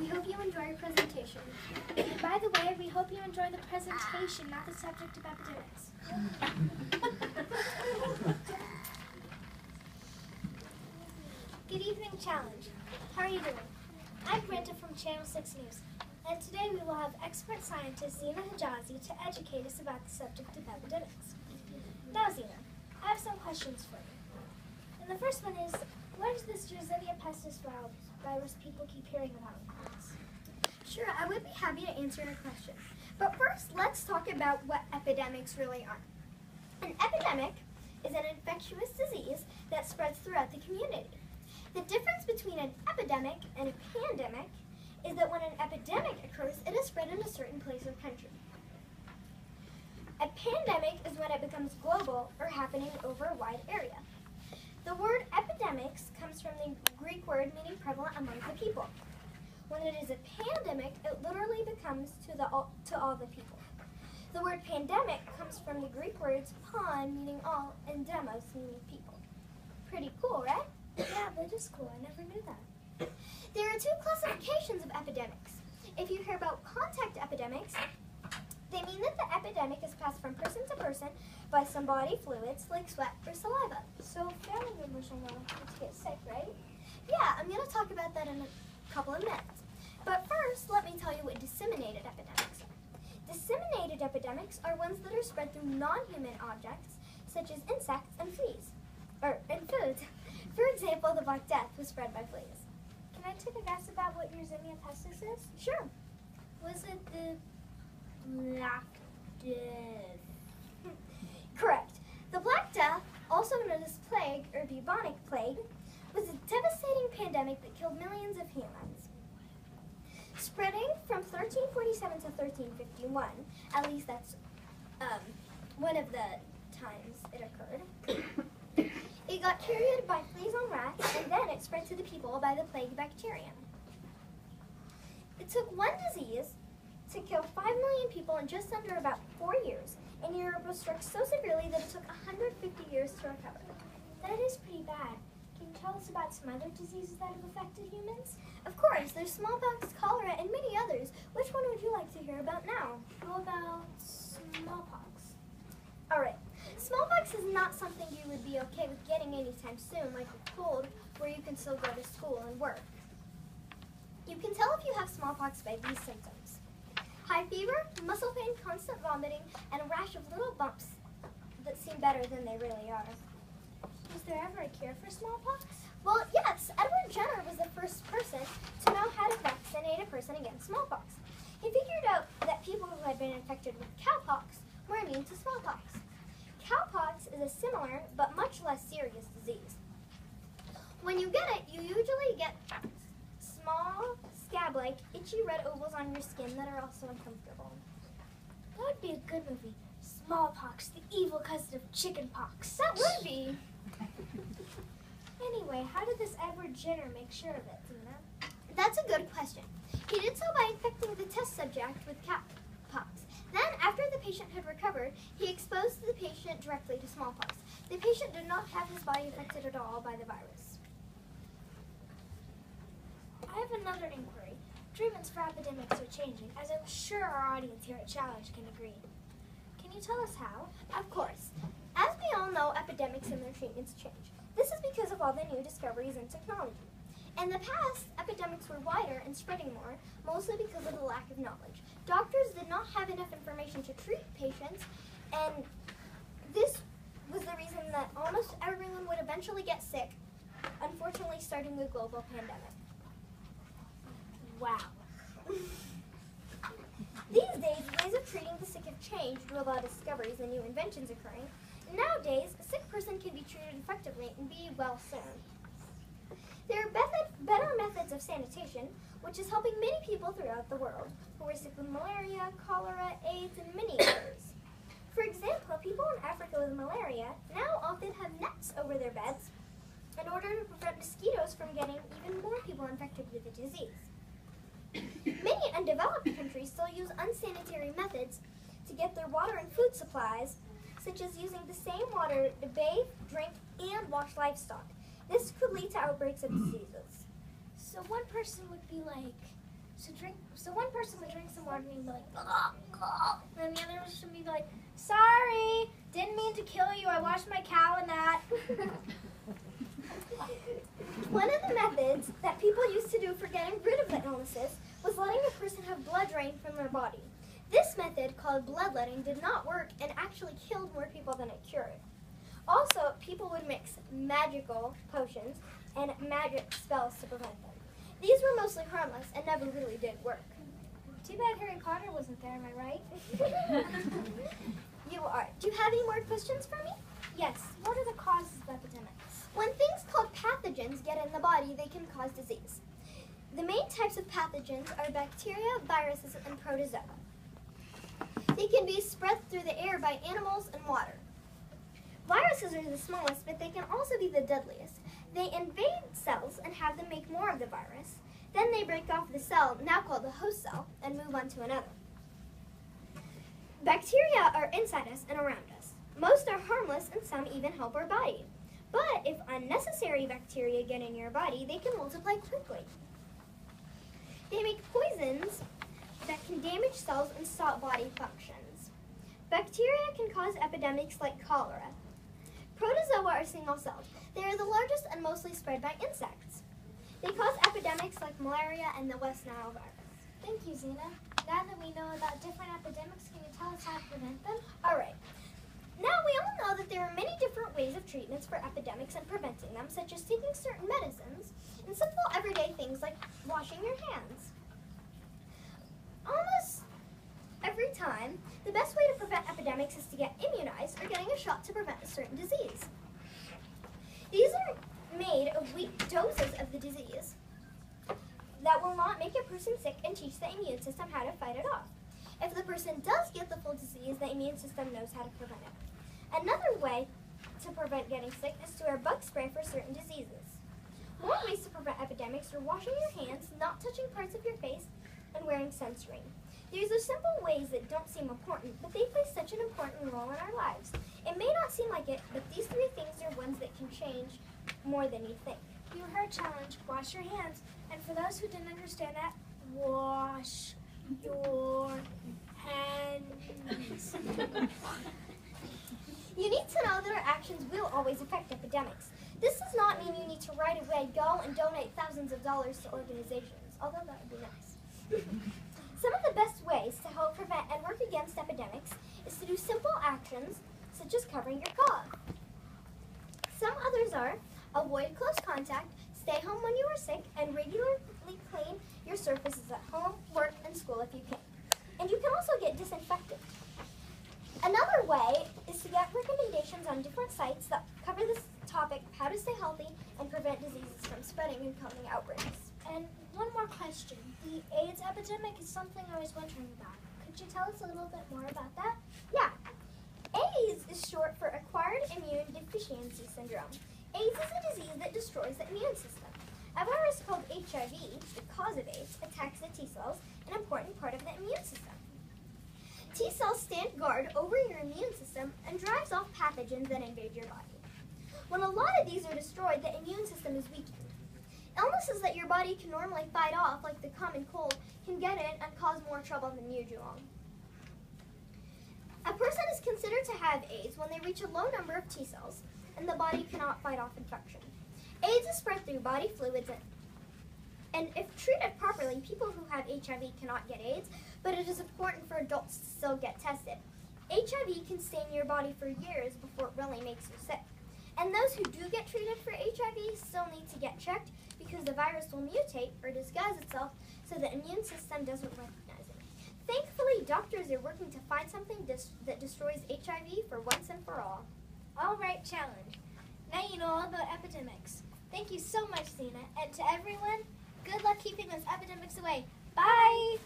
We hope you enjoy your presentation. By the way, we hope you enjoy the presentation, not the subject of epidemics. Good evening, Challenge. How are you doing? I'm Brenda from Channel 6 News, and today we will have expert scientist Zina Hijazi to educate us about the subject of epidemics. Now, Zina, I have some questions for you. And the first one is, what is this Yersinia pestis virus people keep hearing about? Sure, I would be happy to answer your question. But first, let's talk about what epidemics really are. An epidemic is an infectious disease that spreads throughout the community. The difference between an epidemic and a pandemic is that when an epidemic occurs, it is spread in a certain place or country. A pandemic is when it becomes global or happening over a wide area. The word epidemics comes from the Greek word meaning prevalent among the people. When it is a pandemic, it literally becomes to all the people. The word pandemic comes from the Greek words pan, meaning all, and demos, meaning people. Pretty cool, right? Yeah, that is cool. I never knew that. There are two classifications of epidemics. If you hear about contact epidemics, they mean that the epidemic is passed from person to person by some body fluids like sweat or saliva. So family members are not likely to get sick, right? Yeah, I'm going to talk about that in a couple of minutes. But first, let me tell you what disseminated epidemics are. Disseminated epidemics are ones that are spread through non-human objects, such as insects and foods. For example, the Black Death was spread by fleas. Can I take a guess about what Yersinia pestis is? Sure. Was it the Black Death? Correct. The Black Death, also known as plague or bubonic plague, was a devastating pandemic that killed millions of humans. Spreading from 1347 to 1351, at least that's one of the times it occurred. It got carried by fleas on rats, and then it spread to the people by the plague bacterium. It took one disease to kill 5 million people in just under about 4 years, and Europe was struck so severely that it took 150 years to recover. That is pretty bad. Can you tell us about some other diseases that have affected humans? Of course, there's smallpox, cholera, and many others. Which one would you like to hear about now? How about smallpox? All right. Smallpox is not something you would be okay with getting anytime soon, like a cold, where you can still go to school and work. You can tell if you have smallpox by these symptoms: high fever, muscle pain, constant vomiting, and a rash of little bumps that seem better than they really are. Was there ever a cure for smallpox? Well, yes. Edward Jenner was the first person to know how to vaccinate a person against smallpox. He figured out that people who had been infected with cowpox were immune to smallpox. Cowpox is a similar but much less serious disease. When you get it, you usually get small, scab-like, itchy red ovals on your skin that are also uncomfortable. That would be a good movie. Smallpox, the evil cousin of chickenpox. That would be. Anyway, how did this Edward Jenner make sure of it, Zina? That's a good question. He did so by infecting the test subject with cowpox. Then, after the patient had recovered, he exposed the patient directly to smallpox. The patient did not have his body affected at all by the virus. I have another inquiry. Treatments for epidemics are changing, as I'm sure our audience here at Challenge can agree. Can you tell us how? Of course. As we all know, epidemics and their treatments change. This is because of all the new discoveries in technology. In the past, epidemics were wider and spreading more, mostly because of the lack of knowledge. Doctors did not have enough information to treat patients, and this was the reason that almost everyone would eventually get sick, unfortunately starting the global pandemic. Wow. These days, ways of treating the sick have changed with a lot of discoveries and new inventions occurring. Nowadays, a sick person can be treated effectively and be well soon. There are better methods of sanitation, which is helping many people throughout the world who are sick with malaria, cholera, AIDS, and many others. For example, people in Africa with malaria now often have nets over their beds in order to prevent mosquitoes from getting even more people infected with the disease. Many undeveloped countries still use unsanitary methods to get their water and food supplies, such as using the same water to bathe, drink, and wash livestock. This could lead to outbreaks of diseases. So one person would be like So one person would drink some water and be like, and the other person would be like, sorry, didn't mean to kill you. I washed my cow in that. One of the methods that people used to do for getting rid of the illnesses was letting a person have blood drain from their body. This method, called bloodletting, did not work and actually killed more people than it cured. Also, people would mix magical potions and magic spells to prevent them. These were mostly harmless and never really did work. Too bad Harry Potter wasn't there, am I right? You are. Do you have any more questions for me? Yes. What are the causes of epidemics? When things called pathogens get in the body, they can cause disease. The main types of pathogens are bacteria, viruses, and protozoa. They can be spread through the air by animals and water. Viruses are the smallest, but they can also be the deadliest. They invade cells and have them make more of the virus. Then they break off the cell, now called the host cell, and move on to another. Bacteria are inside us and around us. Most are harmless and some even help our body. But if unnecessary bacteria get in your body, they can multiply quickly. They make poisons that can damage cells and stop body functions. Bacteria can cause epidemics like cholera. Protozoa are single-celled. They are the largest and mostly spread by insects. They cause epidemics like malaria and the West Nile virus. Thank you, Zena. Now that we know about different epidemics, can you tell us how to prevent them? All right. Now we all know that there are many different ways of treatments for epidemics and preventing them, such as taking certain medicines and simple everyday things like washing your hands. Almost every time, the best way to prevent epidemics is to get immunized or getting a shot to prevent a certain disease. These are made of weak doses of the disease that will not make a person sick and teach the immune system how to fight it off. If the person does get the full disease, the immune system knows how to prevent it. Another way to prevent getting sick is to wear bug spray for certain diseases. More ways to prevent epidemics are washing your hands, not touching parts of your face, and wearing sunscreen. These are simple ways that don't seem important, but they play such an important role in our lives. It may not seem like it, but these three things are ones that can change more than you think. You heard challenge, wash your hands. And for those who didn't understand that, wash your hands. You need to know that our actions will always affect epidemics. This does not mean you need to right away go and donate thousands of dollars to organizations, although that would be nice. Some of the best ways to help prevent and work against epidemics is to do simple actions, such as covering your cough. Some others are avoid close contact, stay home when you are sick, and regularly clean your surfaces at home, work, and school if you can. And you can also get disinfected. Another way is to get recommendations on different sites that cover this topic, how to stay healthy and prevent diseases from spreading and causing outbreaks. And one more question. The AIDS epidemic is something I was wondering about. Could you tell us a little bit more about that? Yeah. AIDS is short for Acquired Immune Deficiency Syndrome. AIDS is a disease that destroys the immune system. A virus called HIV, the cause of AIDS, attacks the T cells, an important part of the immune system. T cells stand guard over your immune system and drives off pathogens that invade your body. When a lot of these are destroyed, the immune system is weakened. Illnesses that your body can normally fight off, like the common cold, can get in and cause more trouble than usual. A person is considered to have AIDS when they reach a low number of T cells and the body cannot fight off infection. AIDS is spread through body fluids and if treated properly, people who have HIV cannot get AIDS, but it is important for adults to still get tested. HIV can stay in your body for years before it really makes you sick. And those who do get treated for HIV still need to get checked because the virus will mutate or disguise itself so the immune system doesn't recognize it. Thankfully, doctors are working to find something that destroys HIV for once and for all. All right, challenge. Now you know all about epidemics. Thank you so much, Zena. And to everyone, good luck keeping those epidemics away. Bye!